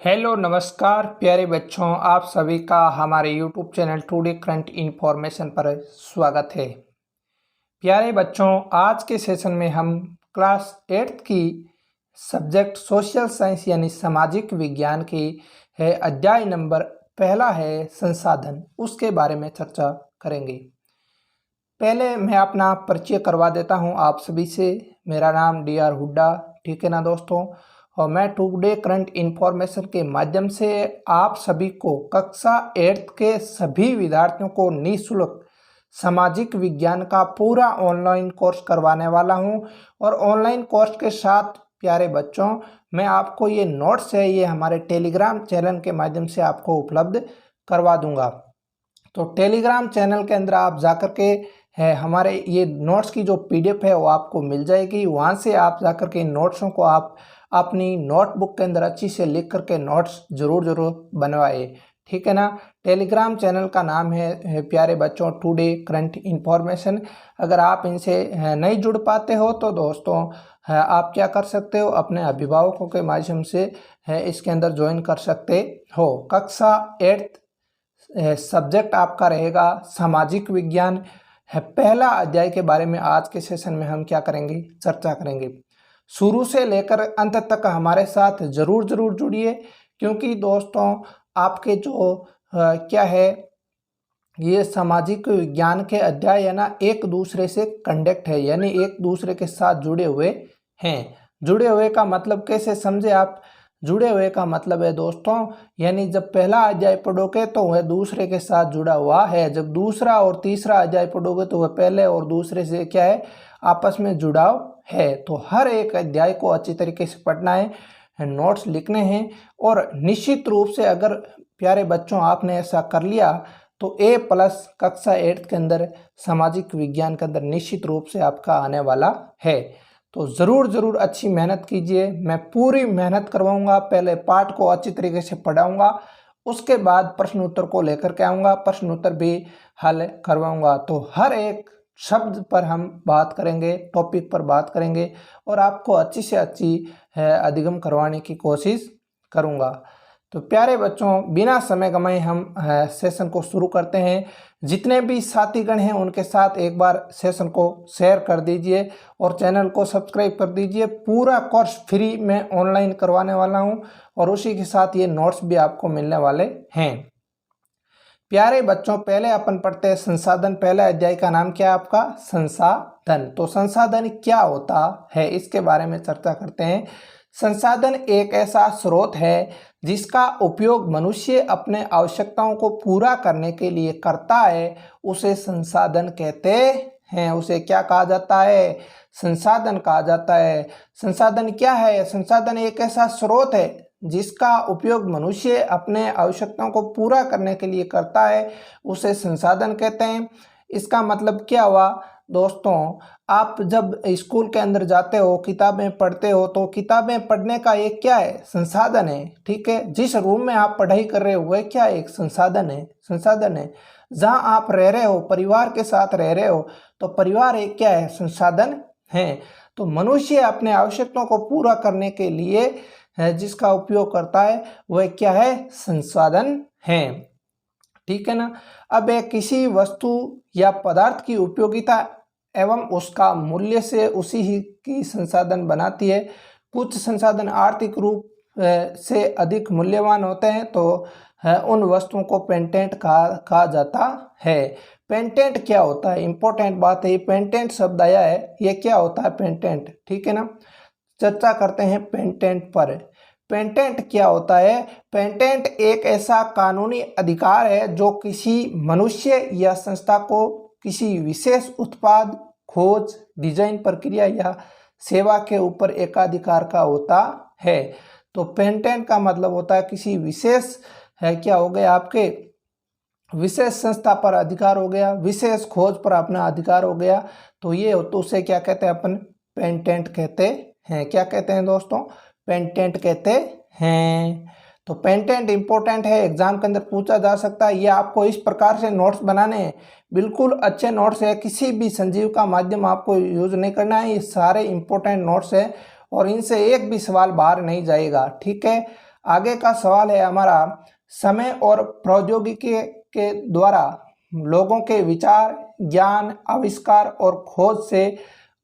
Hello नमस्कार प्यारे बच्चों, आप सभी का हमारे YouTube channel today current information पर स्वागत है। प्यारे बच्चों, आज के सेशन में हम क्लास 8th की सब्जेक्ट सोशल साइंस यानी सामाजिक विज्ञान की है अध्याय नंबर पहला है संसाधन, उसके बारे में चर्चा करेंगे। पहले मैं अपना परिचय करवा देता हूं आप सभी से। मेरा नाम DR हुड्डा, ठीक है ना दोस्तों। और मैं टुडे करंट इन्फॉर्मेशन के माध्यम से आप सभी को कक्षा 8th के सभी विद्यार्थियों को निःशुल्क सामाजिक विज्ञान का पूरा ऑनलाइन कोर्स करवाने वाला हूं। और ऑनलाइन कोर्स के साथ प्यारे बच्चों, मैं आपको ये नोट्स है, ये हमारे टेलीग्राम चैनल के माध्यम से आपको उपलब्ध करवा दूंगा। तो टेलीग्राम चैनल के अंदर आप जाकर के है हमारे ये नोट्स की जो PDF है वो आपको मिल जाएगी। वहाँ से आप जाकर के नोट्सों को आप अपनी नोटबुक के अंदर अच्छी से लिख करके नोट्स ज़रूर बनवाए, ठीक है ना। टेलीग्राम चैनल का नाम है प्यारे बच्चों टुडे करंट इन्फॉर्मेशन। अगर आप इनसे नहीं जुड़ पाते हो तो दोस्तों आप क्या कर सकते हो, अपने अभिभावकों के माध्यम से इसके अंदर ज्वाइन कर सकते हो। कक्षा 8th सब्जेक्ट आपका रहेगा सामाजिक विज्ञान है। पहला अध्याय के बारे में आज के सेशन में हम क्या करेंगे, चर्चा करेंगे। शुरू से लेकर अंत तक हमारे साथ जरूर जुड़िए, क्योंकि दोस्तों आपके जो क्या है ये सामाजिक विज्ञान के अध्याय है ना, एक दूसरे से कनेक्ट है, यानी एक दूसरे के साथ जुड़े हुए हैं। जुड़े हुए का मतलब कैसे समझे आप? जुड़े हुए का मतलब है दोस्तों, यानी जब पहला अध्याय पढ़ोगे तो वह दूसरे के साथ जुड़ा हुआ है, जब दूसरा और तीसरा अध्याय पढ़ोगे तो वह पहले और दूसरे से क्या है, आपस में जुड़ाव है। तो हर एक अध्याय को अच्छी तरीके से पढ़ना है, नोट्स लिखने हैं। और निश्चित रूप से अगर प्यारे बच्चों आपने ऐसा कर लिया तो A+ कक्षा 8th के अंदर सामाजिक विज्ञान के अंदर निश्चित रूप से आपका आने वाला है। तो ज़रूर अच्छी मेहनत कीजिए, मैं पूरी मेहनत करवाऊंगा। पहले पाठ को अच्छी तरीके से पढ़ाऊंगा, उसके बाद प्रश्न उत्तर को लेकर के आऊँगा, प्रश्न उत्तर भी हल करवाऊंगा। तो हर एक शब्द पर हम बात करेंगे, टॉपिक पर बात करेंगे और आपको अच्छी से अच्छी अधिगम करवाने की कोशिश करूँगा। तो प्यारे बच्चों, बिना समय गंवाए हम सेशन को शुरू करते हैं। जितने भी साथीगण हैं उनके साथ एक बार सेशन को शेयर कर दीजिए और चैनल को सब्सक्राइब कर दीजिए। पूरा कोर्स फ्री में ऑनलाइन करवाने वाला हूं और उसी के साथ ये नोट्स भी आपको मिलने वाले हैं। प्यारे बच्चों, पहले अपन पढ़ते हैं संसाधन। पहला अध्याय का नाम क्या है आपका? संसाधन। तो संसाधन क्या होता है इसके बारे में चर्चा करते हैं। संसाधन एक ऐसा स्रोत है जिसका उपयोग मनुष्य अपने आवश्यकताओं को पूरा करने के लिए करता है, उसे संसाधन कहते हैं। उसे क्या कहा जाता है? संसाधन कहा जाता है। संसाधन क्या है? संसाधन एक ऐसा स्रोत है जिसका उपयोग मनुष्य अपने आवश्यकताओं को पूरा करने के लिए करता है, उसे संसाधन कहते हैं। इसका मतलब क्या हुआ दोस्तों? आप जब स्कूल के अंदर जाते हो, किताबें पढ़ते हो, तो किताबें पढ़ने का एक क्या है? संसाधन है, ठीक है। जिस रूम में आप पढ़ाई कर रहे हो वह क्या एक संसाधन है, संसाधन है। जहां आप रह रहे हो, परिवार के साथ रह रहे हो, तो परिवार एक क्या है? संसाधन है। तो मनुष्य अपने आवश्यकताओं को पूरा करने के लिए जिसका उपयोग करता है वह क्या है? संसाधन है, ठीक है ना। अब एक किसी वस्तु या पदार्थ की उपयोगिता एवं उसका मूल्य से उसी ही की संसाधन बनाती है। कुछ संसाधन आर्थिक रूप से अधिक मूल्यवान होते हैं, तो उन वस्तुओं को पेटेंट कहा जाता है। पेटेंट क्या होता है? इंपॉर्टेंट बात है, ये पेटेंट शब्द आया है, ये क्या होता है पेटेंट, ठीक है ना। चर्चा करते हैं पेटेंट पर। पेटेंट क्या होता है? पेटेंट एक ऐसा कानूनी अधिकार है जो किसी मनुष्य या संस्था को किसी विशेष उत्पाद, खोज, डिजाइन, प्रक्रिया या सेवा के ऊपर एकाधिकार का होता है। तो पेटेंट का मतलब होता है किसी विशेष है क्या हो गया आपके, विशेष संस्था पर अधिकार हो गया, विशेष खोज पर अपना अधिकार हो गया। तो ये हो, तो उसे क्या कहते हैं अपन? पेटेंट कहते हैं। क्या कहते हैं दोस्तों? पेटेंट कहते हैं। तो पेटेंट इंपॉर्टेंट है, एग्जाम के अंदर पूछा जा सकता है। ये आपको इस प्रकार से नोट्स बनाने हैं, बिल्कुल अच्छे नोट्स है, किसी भी संजीव का माध्यम आपको यूज नहीं करना है। ये सारे इंपॉर्टेंट नोट्स है और इनसे एक भी सवाल बाहर नहीं जाएगा, ठीक है। आगे का सवाल है हमारा, समय और प्रौद्योगिकी के द्वारा लोगों के विचार, ज्ञान, आविष्कार और खोज से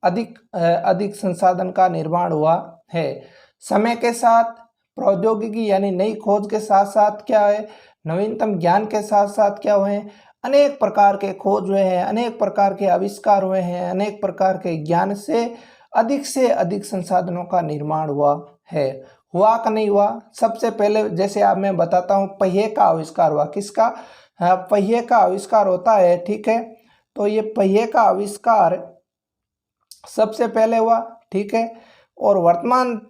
अधिक संसाधन का निर्माण हुआ है। समय के साथ प्रौद्योगिकी यानी नई खोज के साथ साथ क्या है, नवीनतम ज्ञान के साथ साथ क्या हुए हैं, अनेक प्रकार के खोज हुए हैं, अनेक प्रकार के आविष्कार हुए हैं, अनेक प्रकार के ज्ञान से अधिक संसाधनों का निर्माण हुआ है। हुआ कि नहीं हुआ? सबसे पहले जैसे आप मैं बताता हूँ, पहिए का आविष्कार हुआ। किसका? पहिए का आविष्कार होता है, ठीक है। तो ये पहिए का आविष्कार सबसे पहले हुआ, ठीक है। और वर्तमान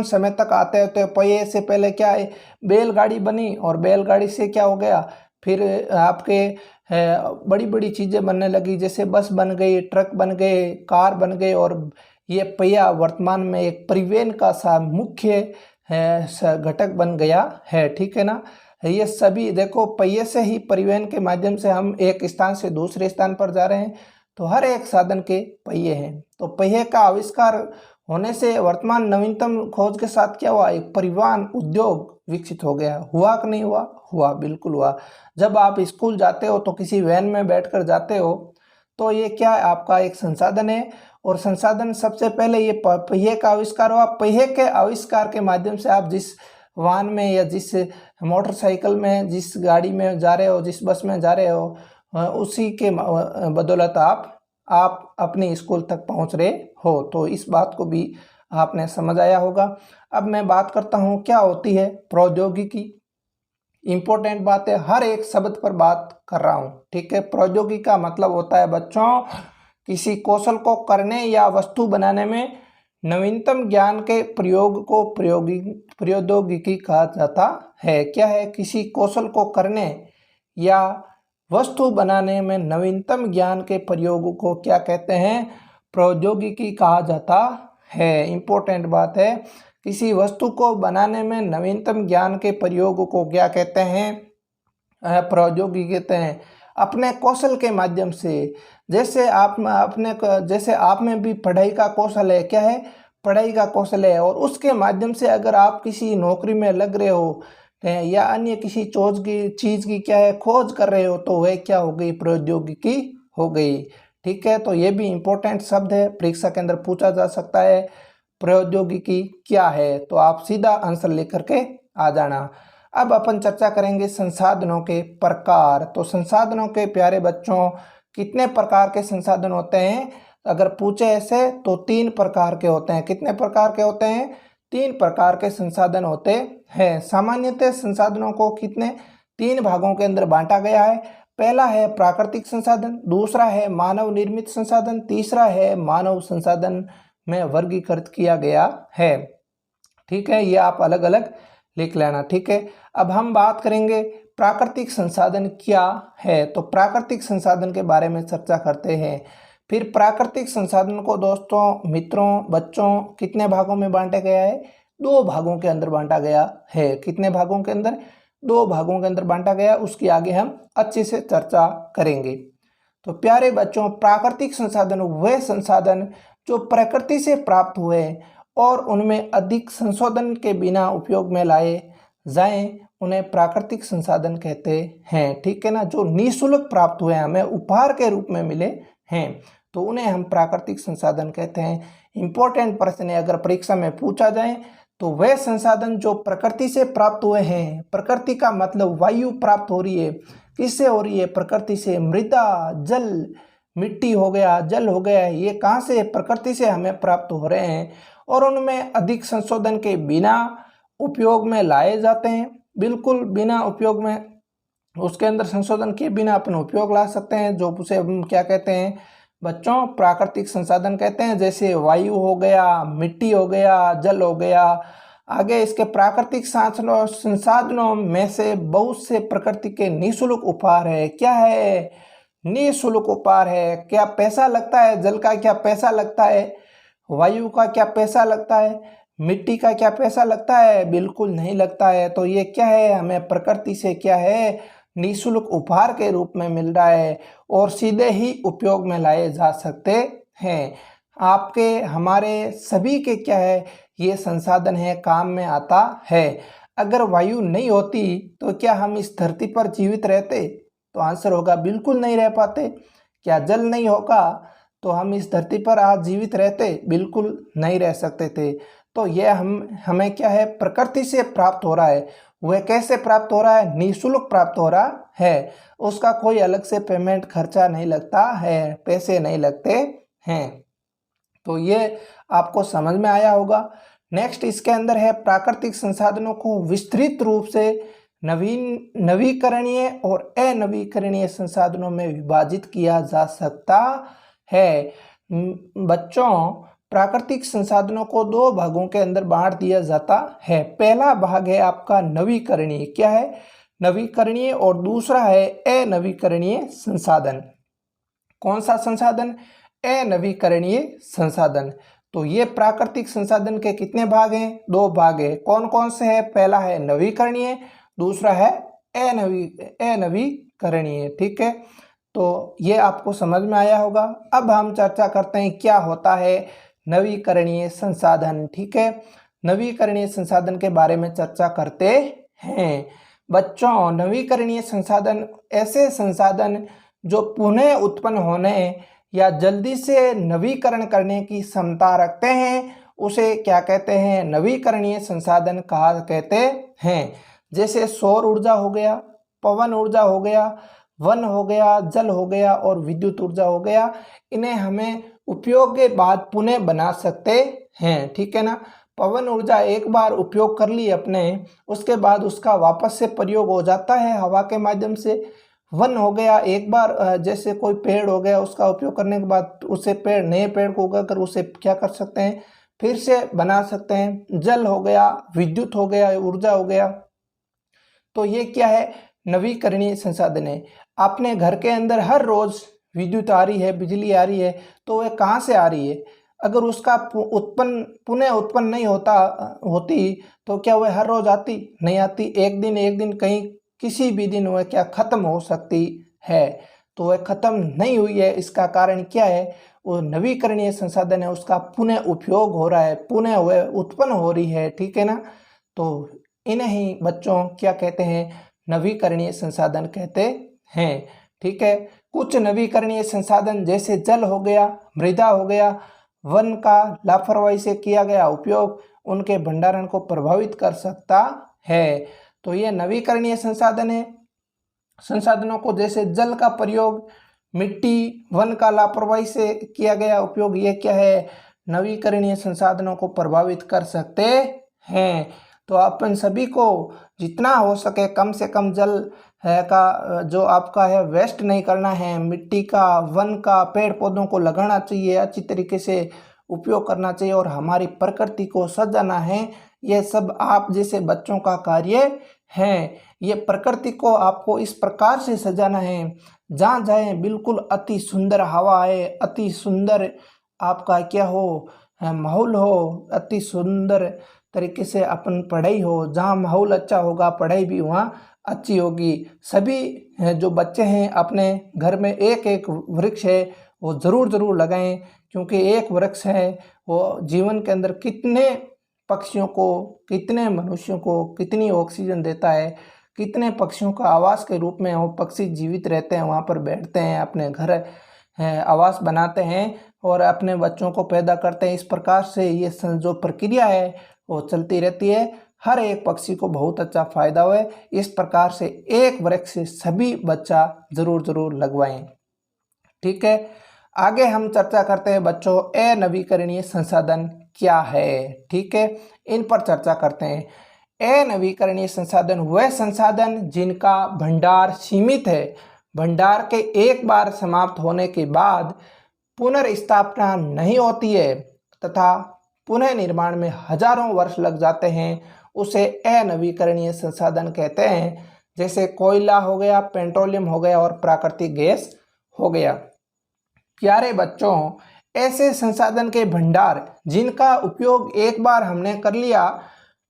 समय तक आते होते पहिए से पहले क्या है, बैलगाड़ी बनी, और बैलगाड़ी से क्या हो गया, फिर आपके बड़ी बड़ी चीज़ें बनने लगी, जैसे बस बन गई, ट्रक बन गए, कार बन गए, और ये पहिया वर्तमान में एक परिवहन का मुख्य घटक बन गया है, ठीक है ना। ये सभी देखो, पहिए से ही परिवहन के माध्यम से हम एक स्थान से दूसरे स्थान पर जा रहे हैं, तो हर एक साधन के पहिए हैं। तो पहिए का आविष्कार होने से वर्तमान नवीनतम खोज के साथ क्या हुआ, एक परिवहन उद्योग विकसित हो गया। हुआ कि नहीं हुआ? हुआ, बिल्कुल हुआ। जब आप स्कूल जाते हो तो किसी वैन में बैठकर जाते हो, तो ये क्या है, आपका एक संसाधन है। और संसाधन सबसे पहले ये पहिए का आविष्कार हुआ। पहिए के आविष्कार के माध्यम से आप जिस वाहन में या जिस मोटरसाइकिल में, जिस गाड़ी में जा रहे हो, जिस बस में जा रहे हो, उसी के बदौलत आप अपने स्कूल तक पहुंच रहे हो। तो इस बात को भी आपने समझ आया होगा। अब मैं बात करता हूं क्या होती है प्रौद्योगिकी। इम्पोर्टेंट बात है, हर एक शब्द पर बात कर रहा हूं, ठीक है। प्रौद्योगिकी का मतलब होता है बच्चों, किसी कौशल को करने या वस्तु बनाने में नवीनतम ज्ञान के प्रयोग को प्रौद्योगिकी कहा जाता है। क्या है? किसी कौशल को करने या वस्तु बनाने में नवीनतम ज्ञान के प्रयोग को क्या कहते हैं? प्रौद्योगिकी कहा जाता है। इम्पोर्टेंट बात है, किसी वस्तु को बनाने में नवीनतम ज्ञान के प्रयोग को क्या कहते हैं? प्रौद्योगिकी कहते हैं। अपने कौशल के माध्यम से, जैसे आप में भी पढ़ाई का कौशल है, क्या है? पढ़ाई का कौशल है, और उसके माध्यम से अगर आप किसी नौकरी में लग रहे हो या अन्य किसी चीज़ की क्या है, खोज कर रहे हो, तो वह क्या हो गई? प्रौद्योगिकी हो गई, ठीक है। तो ये भी इम्पोर्टेंट शब्द है, परीक्षा के अंदर पूछा जा सकता है प्रौद्योगिकी क्या है, तो आप सीधा आंसर लेकर के आ जाना। अब अपन चर्चा करेंगे संसाधनों के प्रकार। तो संसाधनों के प्यारे बच्चों, कितने प्रकार के संसाधन होते हैं? अगर पूछे ऐसे तो 3 प्रकार के होते हैं। कितने प्रकार के होते हैं? 3 प्रकार के संसाधन होते हैं। सामान्यतः संसाधनों को कितने 3 भागों के अंदर बांटा गया है। पहला है प्राकृतिक संसाधन, दूसरा है मानव निर्मित संसाधन, तीसरा है मानव संसाधन में वर्गीकृत किया गया है, ठीक है। ये आप अलग अलग लिख लेना, ठीक है। अब हम बात करेंगे प्राकृतिक संसाधन क्या है। तो प्राकृतिक संसाधन के बारे में चर्चा करते हैं। फिर प्राकृतिक संसाधन को दोस्तों, मित्रों, बच्चों, कितने भागों में बांटा गया है? 2 भागों के अंदर बांटा गया है। कितने भागों के अंदर? 2 भागों के अंदर बांटा गया। उसकी आगे हम अच्छे से चर्चा करेंगे। तो प्यारे बच्चों, प्राकृतिक संसाधन वे संसाधन जो प्रकृति से प्राप्त हुए और उनमें अधिक संशोधन के बिना उपयोग में लाए जाएं, उन्हें प्राकृतिक संसाधन कहते हैं, ठीक है ना। जो निःशुल्क प्राप्त हुए, हमें उपहार के रूप में मिले हैं, तो उन्हें हम प्राकृतिक संसाधन कहते हैं। इंपॉर्टेंट प्रश्न है, अगर परीक्षा में पूछा जाए तो वह संसाधन जो प्रकृति से प्राप्त हुए हैं, प्रकृति का मतलब वायु प्राप्त हो रही है, किससे हो रही है? प्रकृति से। मृदा, जल, मिट्टी हो गया, जल हो गया, ये कहाँ से? प्रकृति से हमें प्राप्त हो रहे हैं, और उनमें अधिक संशोधन के बिना उपयोग में लाए जाते हैं। बिल्कुल बिना उपयोग में, उसके अंदर संशोधन के बिना अपन उपयोग ला सकते हैं, जो उसे हम क्या कहते हैं बच्चों? प्राकृतिक संसाधन कहते हैं। जैसे वायु हो गया, मिट्टी हो गया, जल हो गया। आगे इसके प्राकृतिक संसाधनों में से बहुत से प्रकृति के निःशुल्क उपहार है। क्या है? निःशुल्क उपहार है। क्या पैसा लगता है? जल का क्या पैसा लगता है? वायु का क्या पैसा लगता है? मिट्टी का क्या पैसा लगता है? बिल्कुल नहीं लगता है। तो ये क्या है? हमें प्रकृति से क्या है? निःशुल्क उपहार के रूप में मिल रहा है, और सीधे ही उपयोग में लाए जा सकते हैं। आपके, हमारे सभी के क्या है? ये संसाधन है काम में आता है। अगर वायु नहीं होती तो क्या हम इस धरती पर जीवित रहते? तो आंसर होगा बिल्कुल नहीं रह पाते। क्या जल नहीं होगा तो हम इस धरती पर आज जीवित रहते? बिल्कुल नहीं रह सकते थे। तो ये हमें क्या है, प्रकृति से प्राप्त हो रहा है। वह कैसे प्राप्त हो रहा है? निःशुल्क प्राप्त हो रहा है। उसका कोई अलग से पेमेंट खर्चा नहीं लगता है, पैसे नहीं लगते हैं। तो ये आपको समझ में आया होगा। नेक्स्ट इसके अंदर है प्राकृतिक संसाधनों को विस्तृत रूप से नवीकरणीय और अनवीकरणीय संसाधनों में विभाजित किया जा सकता है। बच्चों, प्राकृतिक संसाधनों को दो भागों के अंदर बांट दिया जाता है। पहला भाग है आपका नवीकरणीय, क्या है? नवीकरणीय। और दूसरा है अनवीकरणीय संसाधन। कौन सा संसाधन? अनवीकरणीय संसाधन। तो ये प्राकृतिक संसाधन के कितने भाग हैं? दो भाग है। कौन कौन से हैं? पहला है नवीकरणीय, दूसरा है अनवीकरणीय। ठीक है, तो ये आपको समझ में आया होगा। अब हम चर्चा करते हैं क्या होता है नवीकरणीय संसाधन। ठीक है, नवीकरणीय संसाधन के बारे में चर्चा करते हैं। बच्चों, नवीकरणीय संसाधन ऐसे संसाधन जो पुनः उत्पन्न होने या जल्दी से नवीकरण करने की क्षमता रखते हैं, उसे क्या कहते हैं? नवीकरणीय संसाधन कहा कहते हैं। जैसे सौर ऊर्जा हो गया, पवन ऊर्जा हो गया, वन हो गया, जल हो गया और विद्युत ऊर्जा हो गया। इन्हें हमें उपयोग के बाद पुनः बना सकते हैं। ठीक है ना। पवन ऊर्जा एक बार उपयोग कर ली अपने, उसके बाद उसका वापस से प्रयोग हो जाता है हवा के माध्यम से। वन हो गया, एक बार जैसे कोई पेड़ हो गया, उसका उपयोग करने के बाद उसे नए पेड़ को उगाकर उसे क्या कर सकते हैं? फिर से बना सकते हैं। जल हो गया, विद्युत हो गया, ऊर्जा हो गया। तो ये क्या है? नवीकरणीय संसाधन है। अपने घर के अंदर हर रोज विद्युत आ रही है, बिजली आ रही है, तो वह कहाँ से आ रही है? अगर उसका पुनः उत्पन्न नहीं होती तो क्या वह हर रोज आती? नहीं आती। एक दिन कहीं किसी भी दिन वह क्या खत्म हो सकती है। तो वह खत्म नहीं हुई है, इसका कारण क्या है? वो नवीकरणीय संसाधन है, उसका पुनः उपयोग हो रहा है, पुनः वह उत्पन्न हो रही है। ठीक है ना। तो इन्हें ही बच्चों क्या कहते हैं? नवीकरणीय संसाधन कहते हैं। ठीक है, कुछ नवीकरणीय संसाधन जैसे जल हो गया, मृदा हो गया, वन का लापरवाही से किया गया उपयोग उनके भंडारण को प्रभावित कर सकता है। तो ये नवीकरणीय संसाधन है। संसाधनों को जैसे जल का प्रयोग, मिट्टी, वन का लापरवाही से किया गया उपयोग, ये क्या है? नवीकरणीय संसाधनों को प्रभावित कर सकते हैं। तो अपन सभी को जितना हो सके कम से कम जल है का जो आपका है वेस्ट नहीं करना है। मिट्टी का, वन का, पेड़ पौधों को लगाना चाहिए, अच्छी तरीके से उपयोग करना चाहिए और हमारी प्रकृति को सजाना है। ये सब आप जैसे बच्चों का कार्य है। ये प्रकृति को आपको इस प्रकार से सजाना है, जहाँ जाए बिल्कुल अति सुंदर हवा आए, अति सुंदर आपका क्या हो, माहौल हो, अति सुंदर तरीके से अपन पढ़ाई हो। जहाँ माहौल अच्छा होगा पढ़ाई भी वहाँ अच्छी होगी। सभी जो बच्चे हैं अपने घर में एक एक वृक्ष है वो ज़रूर लगाएं, क्योंकि एक वृक्ष है वो जीवन के अंदर कितने पक्षियों को, कितने मनुष्यों को कितनी ऑक्सीजन देता है। कितने पक्षियों का आवास के रूप में वो पक्षी जीवित रहते हैं, वहाँ पर बैठते हैं, अपने घर आवास बनाते हैं और अपने बच्चों को पैदा करते हैं। इस प्रकार से ये जो प्रक्रिया है वो चलती रहती है। हर एक पक्षी को बहुत अच्छा फायदा हुए। इस प्रकार से एक वृक्ष से सभी बच्चा ज़रूर लगवाएं। ठीक है, आगे हम चर्चा करते हैं बच्चों अनवीकरणीय संसाधन क्या है। ठीक है, इन पर चर्चा करते हैं। अनवीकरणीय संसाधन वह संसाधन जिनका भंडार सीमित है, भंडार के एक बार समाप्त होने के बाद पुनर्स्थापना नहीं होती है तथा पुनः निर्माण में हजारों वर्ष लग जाते हैं, उसे अनवीकरणीय संसाधन कहते हैं। जैसे कोयला हो गया, पेट्रोलियम हो गया और प्राकृतिक गैस हो गया। प्यारे बच्चों, ऐसे संसाधन के भंडार जिनका उपयोग एक बार हमने कर लिया,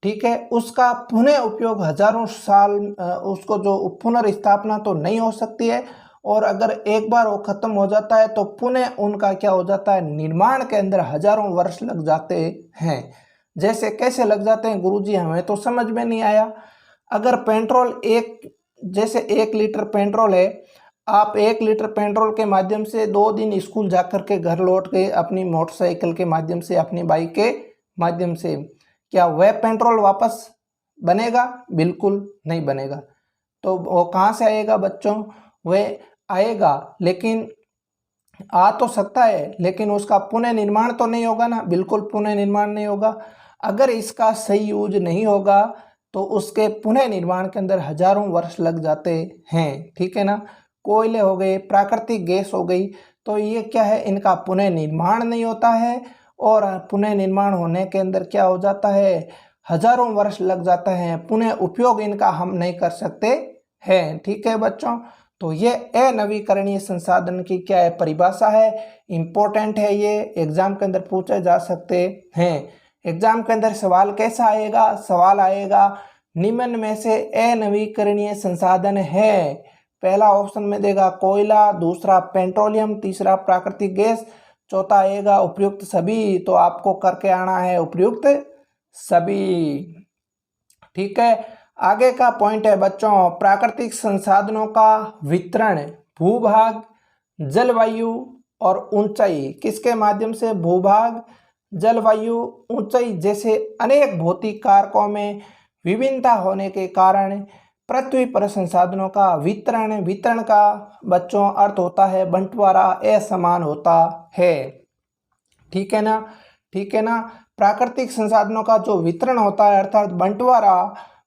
ठीक है, उसका पुनः उपयोग हजारों साल, उसको जो पुनर्स्थापना तो नहीं हो सकती है, और अगर एक बार वो खत्म हो जाता है तो पुनः उनका क्या हो जाता है, निर्माण के अंदर हजारों वर्ष लग जाते हैं। जैसे कैसे लग जाते हैं गुरुजी, हमें तो समझ में नहीं आया। अगर पेट्रोल जैसे 1 लीटर पेट्रोल है, आप 1 लीटर पेट्रोल के माध्यम से 2 दिन स्कूल जा कर के घर लौट गए अपनी मोटरसाइकिल के माध्यम से, अपनी बाइक के माध्यम से, क्या वह पेट्रोल वापस बनेगा? बिल्कुल नहीं बनेगा। तो वो कहाँ से आएगा बच्चों? वह आएगा, लेकिन आ तो सकता है, लेकिन उसका पुनः निर्माण तो नहीं होगा ना, बिल्कुल पुनः निर्माण नहीं होगा। अगर इसका सही यूज नहीं होगा तो उसके पुनः निर्माण के अंदर हजारों वर्ष लग जाते हैं, ठीक है ना। कोयले हो गए, प्राकृतिक गैस हो गई, तो ये क्या है, इनका पुनः निर्माण नहीं होता है, और पुनः निर्माण होने के अंदर क्या हो जाता है, हजारों वर्ष लग जाता है, पुनः उपयोग इनका हम नहीं कर सकते हैं, ठीक है बच्चों। तो ये अनवीकरणीय संसाधन की क्या है, परिभाषा है, इंपॉर्टेंट है, ये एग्जाम के अंदर पूछे जा सकते हैं। एग्जाम के अंदर सवाल कैसा आएगा? सवाल आएगा निम्न में से अनवीकरणीय संसाधन है। पहला ऑप्शन में देगा कोयला, दूसरा पेट्रोलियम, तीसरा प्राकृतिक गैस, चौथा आएगा उपयुक्त सभी। तो आपको करके आना है उपयुक्त सभी, ठीक है। आगे का पॉइंट है बच्चों, प्राकृतिक संसाधनों का वितरण भूभाग, जलवायु और ऊंचाई किसके माध्यम से? भूभाग, जलवायु, ऊंचाई जैसे अनेक भौतिक कारकों में विभिन्नता होने के कारण पृथ्वी पर संसाधनों का वितरण का बच्चों अर्थ होता है बंटवारा, असमान होता है, ठीक है ना, ठीक है ना। प्राकृतिक संसाधनों का जो वितरण होता है अर्थात बंटवारा,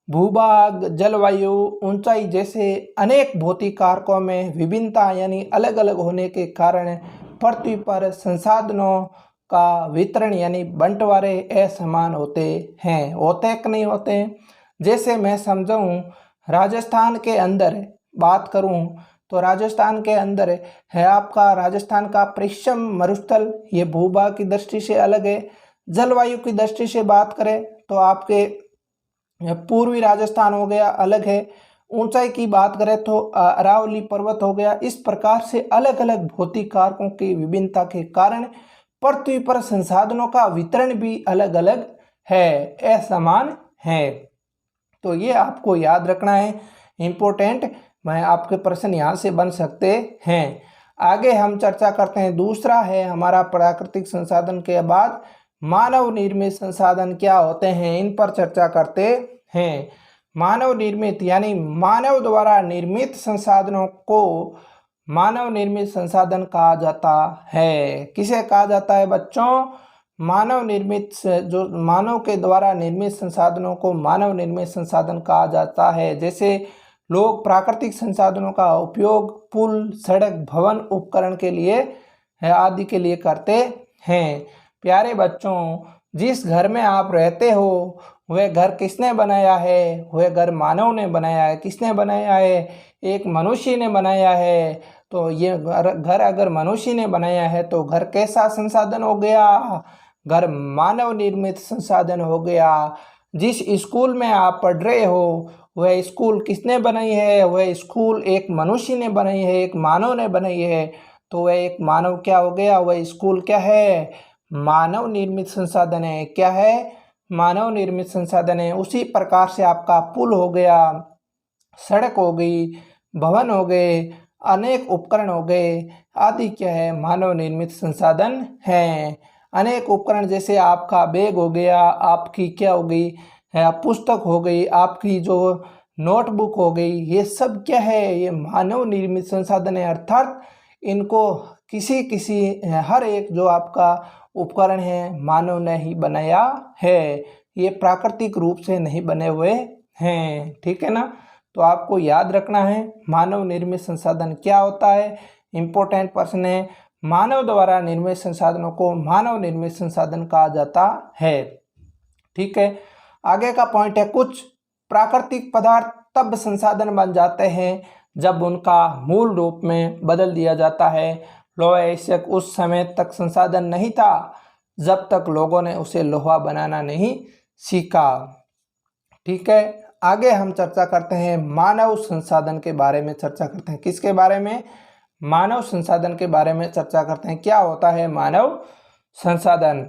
भूभाग, जलवायु, ऊंचाई जैसे अनेक भौतिक कारकों में विभिन्नता यानी अलग अलग होने के कारण पृथ्वी पर संसाधनों का वितरण यानी बंटवारे असमान होते हैं। होते कि नहीं होते हैं? जैसे मैं समझाऊं, राजस्थान के अंदर बात करूं तो राजस्थान के अंदर है आपका राजस्थान का पश्चिम मरुस्थल, ये भूभाग की दृष्टि से अलग है। जलवायु की दृष्टि से बात करें तो आपके पूर्वी राजस्थान हो गया, अलग है। ऊंचाई की बात करें तो अरावली पर्वत हो गया। इस प्रकार से अलग अलग भौतिक कारकों की विभिन्नता के कारण पृथ्वी पर संसाधनों का वितरण भी अलग अलग है, असमान है। तो ये आपको याद रखना है, इम्पोर्टेंट, मैं आपके प्रश्न यहाँ से बन सकते हैं। आगे हम चर्चा करते हैं, दूसरा है हमारा प्राकृतिक संसाधन के बाद मानव निर्मित संसाधन क्या होते हैं, इन पर चर्चा करते हैं। मानव निर्मित यानी मानव द्वारा निर्मित संसाधनों को मानव निर्मित संसाधन कहा जाता है। किसे कहा जाता है बच्चों? मानव निर्मित, जो मानव के द्वारा निर्मित संसाधनों को मानव निर्मित संसाधन कहा जाता है। जैसे लोग प्राकृतिक संसाधनों का उपयोग पुल, सड़क, भवन, उपकरण के लिए आदि के लिए करते हैं। प्यारे बच्चों, जिस घर में आप रहते हो वह घर किसने बनाया है? वह घर मानव ने बनाया है। किसने बनाया है? एक मनुष्य ने बनाया है। तो ये घर अगर मनुष्य ने बनाया है तो घर कैसा संसाधन हो गया? घर मानव निर्मित संसाधन हो गया। जिस स्कूल में आप पढ़ रहे हो वह स्कूल किसने बनाई है? वह स्कूल एक मनुष्य ने बनाई है, एक मानव ने बनाई है। तो वह एक मानव क्या हो गया? वह स्कूल क्या है? मानव निर्मित संसाधन है। क्या है? मानव निर्मित संसाधन है। उसी प्रकार से आपका पुल हो गया, सड़क हो गई, भवन हो गए, अनेक उपकरण हो गए आदि क्या है? मानव निर्मित संसाधन है। अनेक उपकरण जैसे आपका बैग हो गया, आपकी क्या हो गई है, पुस्तक हो गई, आपकी जो नोटबुक हो गई, ये सब क्या है? ये मानव निर्मित संसाधन है। अर्थात इनको किसी हर एक जो आपका उपकरण है मानव ने ही बनाया है, ये प्राकृतिक रूप से नहीं बने हुए हैं, ठीक है ना। तो आपको याद रखना है मानव निर्मित संसाधन क्या होता है, इंपॉर्टेंट प्रश्न है। मानव द्वारा निर्मित संसाधनों को मानव निर्मित संसाधन कहा जाता है, ठीक है। आगे का पॉइंट है, कुछ प्राकृतिक पदार्थ तब संसाधन बन जाते हैं जब उनका मूल रूप में बदल दिया जाता है। लोहा आवश्यक उस समय तक संसाधन नहीं था जब तक लोगों ने उसे लोहा बनाना नहीं सीखा, ठीक है। आगे हम चर्चा करते हैं मानव संसाधन के बारे में चर्चा करते हैं। किसके बारे में? मानव संसाधन के बारे में चर्चा करते हैं। क्या होता है मानव संसाधन?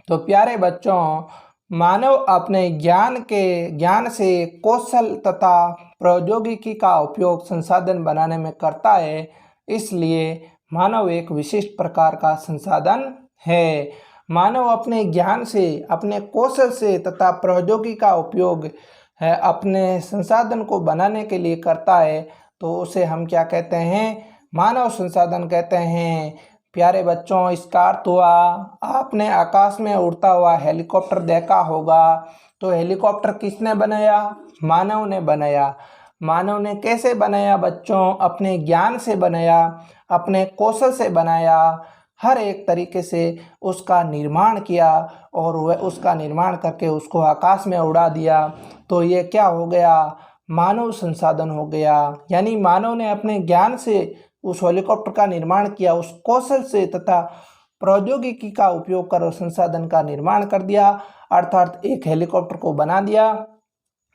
तो प्यारे बच्चों, मानव अपने ज्ञान से कौशल तथा प्रौद्योगिकी का उपयोग संसाधन बनाने में करता है। इसलिए मानव एक विशिष्ट प्रकार का संसाधन है। मानव अपने ज्ञान से, अपने कौशल से तथा प्रौद्योगिकी का उपयोग है अपने संसाधन को बनाने के लिए करता है, तो उसे हम क्या कहते हैं? मानव संसाधन कहते हैं। प्यारे बच्चों, इसका अर्थ हुआ, आपने आकाश में उड़ता हुआ हेलीकॉप्टर देखा होगा। तो हेलीकॉप्टर किसने बनाया? मानव ने बनाया। मानव ने कैसे बनाया बच्चों? अपने ज्ञान से बनाया, अपने कौशल से बनाया, हर एक तरीके से उसका निर्माण किया और वह उसका निर्माण करके उसको आकाश में उड़ा दिया। तो ये क्या हो गया? मानव संसाधन हो गया। यानी मानव ने अपने ज्ञान से उस हेलीकॉप्टर का निर्माण किया, उस कौशल से तथा प्रौद्योगिकी का उपयोग कर संसाधन का निर्माण कर दिया, अर्थात एक हेलीकॉप्टर को बना दिया।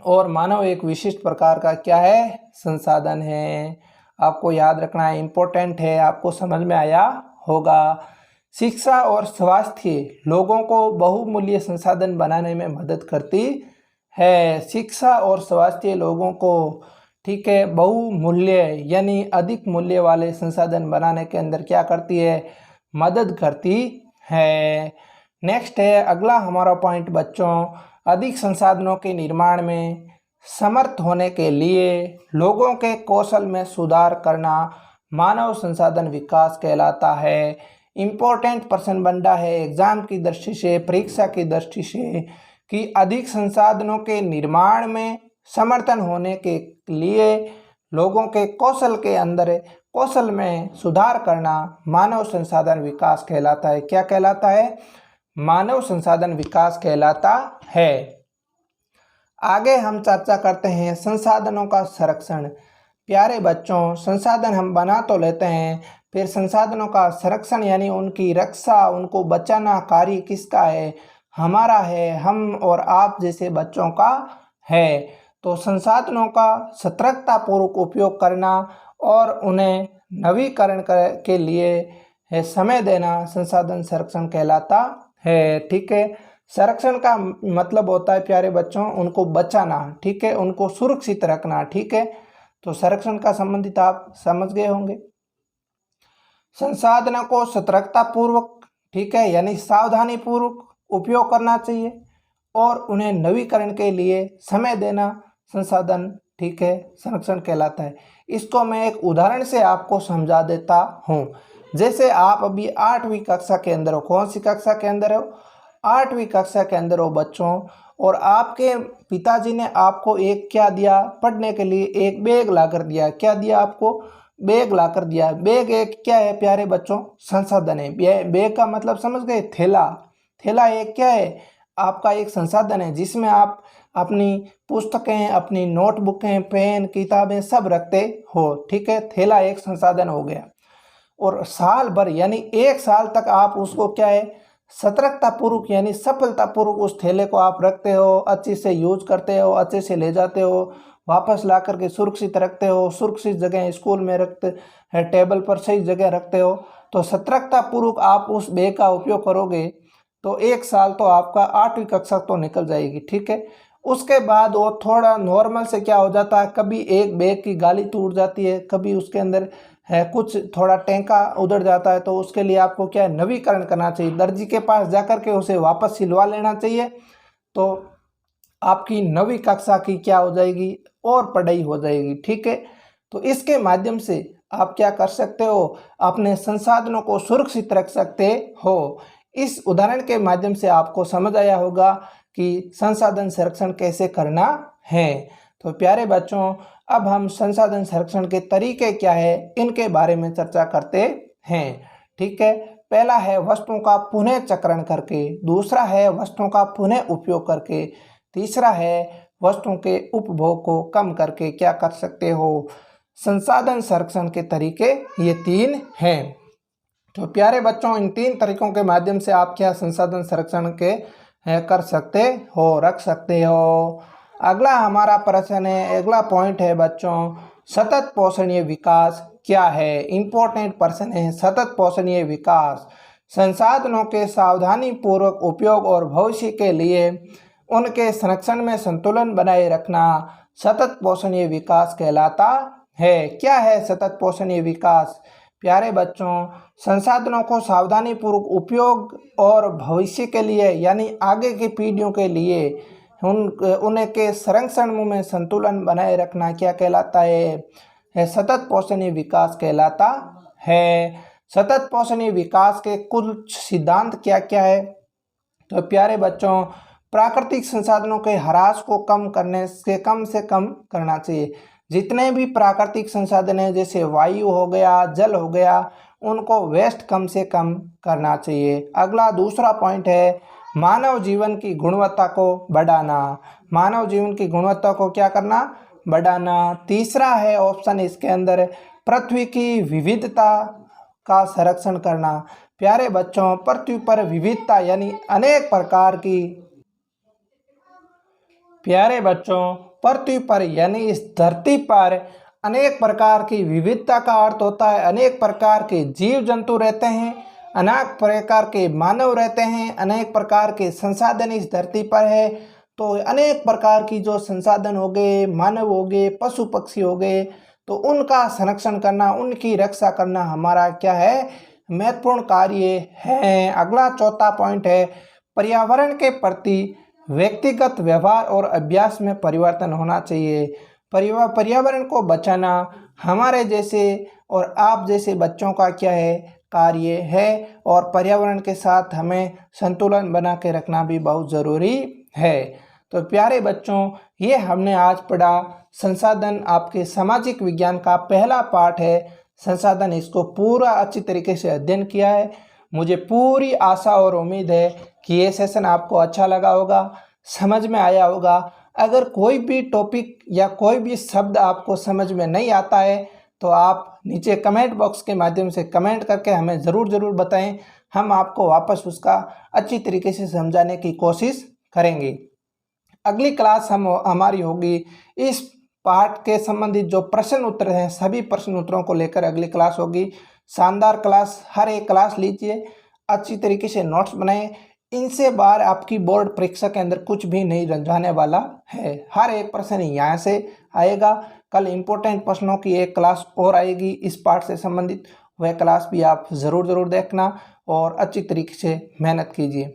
और मानव एक विशिष्ट प्रकार का क्या है? संसाधन है। आपको याद रखना है, इम्पोर्टेंट है, आपको समझ में आया होगा। शिक्षा और स्वास्थ्य लोगों को बहुमूल्य संसाधन बनाने में मदद करती है। शिक्षा और स्वास्थ्य लोगों को, ठीक है, बहुमूल्य यानी अधिक मूल्य वाले संसाधन बनाने के अंदर क्या करती है? मदद करती है। नेक्स्ट है अगला हमारा पॉइंट बच्चों, अधिक संसाधनों के निर्माण में समर्थ होने के लिए लोगों के कौशल में सुधार करना मानव संसाधन विकास कहलाता है। इम्पोर्टेंट प्रश्न बन रहा है एग्जाम की दृष्टि से, परीक्षा की दृष्टि से, कि अधिक संसाधनों के निर्माण में समर्थन होने के लिए लोगों के कौशल में सुधार करना मानव संसाधन विकास कहलाता है। क्या कहलाता है? मानव संसाधन विकास कहलाता है। आगे हम चर्चा करते हैं संसाधनों का संरक्षण। प्यारे बच्चों, संसाधन हम बना तो लेते हैं, फिर संसाधनों का संरक्षण यानी उनकी रक्षा, उनको बचाना कार्य किसका है? हमारा है, हम और आप जैसे बच्चों का है। तो संसाधनों का सतर्कतापूर्वक उपयोग करना और उन्हें नवीकरण के लिए समय देना संसाधन संरक्षण कहलाता है। ठीक है, संरक्षण का मतलब होता है प्यारे बच्चों उनको बचाना, ठीक है, उनको सुरक्षित रखना। ठीक है, तो संरक्षण का संबंधित आप समझ गए होंगे। संसाधनों को सतर्कतापूर्वक, ठीक है, यानी सावधानी पूर्वक उपयोग करना चाहिए और उन्हें नवीकरण के लिए समय देना संसाधन, ठीक है, संरक्षण कहलाता है। इसको मैं एक उदाहरण से आपको समझा देता हूँ। जैसे आप अभी 8वीं कक्षा के अंदर हो। कौन सी कक्षा के अंदर हो? 8वीं कक्षा के अंदर हो बच्चों, और आपके पिताजी ने आपको एक क्या दिया? पढ़ने के लिए एक बैग ला कर दिया। क्या दिया आपको? बैग ला कर दिया। बैग एक क्या है प्यारे बच्चों? संसाधन है। बैग का मतलब समझ गए? थैला। थैला एक क्या है? आपका एक संसाधन है जिसमें आप अपनी पुस्तकें, अपनी नोटबुकें, पेन, किताबें सब रखते हो। ठीक है, थैला एक संसाधन हो गया। और साल भर यानी 1 साल तक आप उसको क्या है? सतर्कतापूर्वक यानी सफलतापूर्वक उस थैले को आप रखते हो, अच्छे से यूज करते हो, अच्छे से ले जाते हो, वापस ला करके सुरक्षित रखते हो, सुरक्षित जगह स्कूल में रखते हैं, टेबल पर सही जगह रखते हो। तो सतर्कतापूर्वक आप उस बैग का उपयोग करोगे तो 1 साल तो आपका 8वीं कक्षा तो निकल जाएगी। ठीक है, उसके बाद वो थोड़ा नॉर्मल से क्या हो जाता है, कभी एक बैग की गाली टूट जाती है, कभी उसके अंदर है कुछ थोड़ा टेंका उधड़ जाता है, तो उसके लिए आपको क्या है? नवीकरण करना चाहिए। दर्जी के पास जाकर के उसे वापस सिलवा लेना चाहिए। तो आपकी 9वीं कक्षा की क्या हो जाएगी? और पढ़ाई हो जाएगी। ठीक है, तो इसके माध्यम से आप क्या कर सकते हो? अपने संसाधनों को सुरक्षित रख सकते हो। इस उदाहरण के माध्यम से आपको समझ आया होगा कि संसाधन संरक्षण कैसे करना है। तो प्यारे बच्चों, अब हम संसाधन संरक्षण के तरीके क्या है इनके बारे में चर्चा करते हैं। ठीक है, पहला है वस्तुओं का पुनः चक्रण करके, दूसरा है वस्तुओं का पुनः उपयोग करके, तीसरा है वस्तुओं के उपभोग को कम करके क्या कर सकते हो? संसाधन संरक्षण के तरीके ये 3 हैं। तो प्यारे बच्चों, इन 3 तरीकों के माध्यम से आप क्या संसाधन संरक्षण के कर सकते हो, रख सकते हो। अगला हमारा प्रश्न है, अगला पॉइंट है बच्चों, सतत पोषणीय विकास क्या है? इंपॉर्टेंट प्रश्न है, सतत पोषणीय विकास। संसाधनों के सावधानीपूर्वक उपयोग और भविष्य के लिए उनके संरक्षण में संतुलन बनाए रखना सतत पोषणीय विकास कहलाता है। क्या है सतत पोषणीय विकास? प्यारे बच्चों, संसाधनों को सावधानीपूर्वक उपयोग और भविष्य के लिए यानी आगे की पीढ़ियों के लिए उनके संरक्षण में संतुलन बनाए रखना क्या कहलाता है सतत पोषणीय विकास कहलाता है। सतत पोषणीय विकास के कुछ सिद्धांत क्या क्या है? तो प्यारे बच्चों, प्राकृतिक संसाधनों के ह्रास को कम से कम करना चाहिए। जितने भी प्राकृतिक संसाधन हैं जैसे वायु हो गया, जल हो गया, उनको वेस्ट कम से कम करना चाहिए। अगला दूसरा पॉइंट है मानव जीवन की गुणवत्ता को बढ़ाना। मानव जीवन की गुणवत्ता को क्या करना? बढ़ाना। तीसरा है ऑप्शन इसके अंदर पृथ्वी की विविधता का संरक्षण करना। प्यारे बच्चों, पृथ्वी पर विविधता यानी अनेक प्रकार की प्यारे बच्चों पृथ्वी पर यानी इस धरती पर अनेक प्रकार की विविधता का अर्थ होता है अनेक प्रकार के जीव जंतु रहते हैं, अनेक प्रकार के मानव रहते हैं, अनेक प्रकार के संसाधन इस धरती पर है। तो अनेक प्रकार की जो संसाधन हो गए, मानव हो गए, पशु पक्षी हो गए, तो उनका संरक्षण करना, उनकी रक्षा करना हमारा क्या है? महत्वपूर्ण कार्य है। अगला चौथा पॉइंट है पर्यावरण के प्रति व्यक्तिगत व्यवहार और अभ्यास में परिवर्तन होना चाहिए। पर्यावरण को बचाना हमारे जैसे और आप जैसे बच्चों का क्या है? कार्य है। और पर्यावरण के साथ हमें संतुलन बना के रखना भी बहुत ज़रूरी है। तो प्यारे बच्चों, ये हमने आज पढ़ा संसाधन, आपके सामाजिक विज्ञान का पहला पाठ है संसाधन। इसको पूरा अच्छी तरीके से अध्ययन किया है। मुझे पूरी आशा और उम्मीद है कि ये सेशन आपको अच्छा लगा होगा, समझ में आया होगा। अगर कोई भी टॉपिक या कोई भी शब्द आपको समझ में नहीं आता है तो आप नीचे कमेंट बॉक्स के माध्यम से कमेंट करके हमें ज़रूर बताएं। हम आपको वापस उसका अच्छी तरीके से समझाने की कोशिश करेंगे। अगली क्लास हमारी होगी इस पाठ के संबंधित जो प्रश्न उत्तर हैं, सभी प्रश्न उत्तरों को लेकर अगली क्लास होगी। शानदार क्लास, हर एक क्लास लीजिए, अच्छी तरीके से नोट्स बनाएं। इनसे बाहर आपकी बोर्ड परीक्षा के अंदर कुछ भी नहीं रंझाने वाला है। हर एक प्रश्न यहाँ से आएगा। कल इम्पोर्टेंट प्रश्नों की एक क्लास और आएगी इस पाठ से संबंधित, वह क्लास भी आप ज़रूर देखना और अच्छी तरीके से मेहनत कीजिए।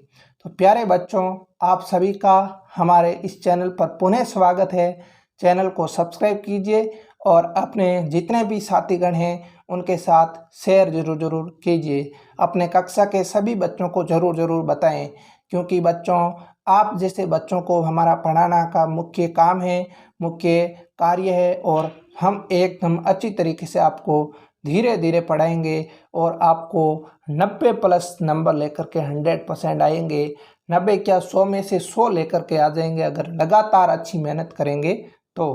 तो प्यारे बच्चों, आप सभी का हमारे इस चैनल पर पुनः स्वागत है। चैनल को सब्सक्राइब कीजिए और अपने जितने भी साथीगण हैं उनके साथ शेयर ज़रूर कीजिए। अपने कक्षा के सभी बच्चों को ज़रूर बताएं, क्योंकि बच्चों, आप जैसे बच्चों को हमारा पढ़ाना का मुख्य काम है, मुख्य कार्य है। और हम एकदम अच्छी तरीके से आपको धीरे पढ़ाएंगे और आपको 90+ नंबर लेकर के 100% आएंगे। 90 क्या 100 में से 100 लेकर के आ जाएंगे अगर लगातार अच्छी मेहनत करेंगे तो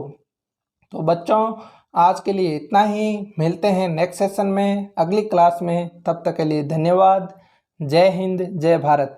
बच्चों, आज के लिए इतना ही। मिलते हैं नेक्स्ट सेशन में, अगली क्लास में। तब तक के लिए धन्यवाद। जय हिंद, जय भारत।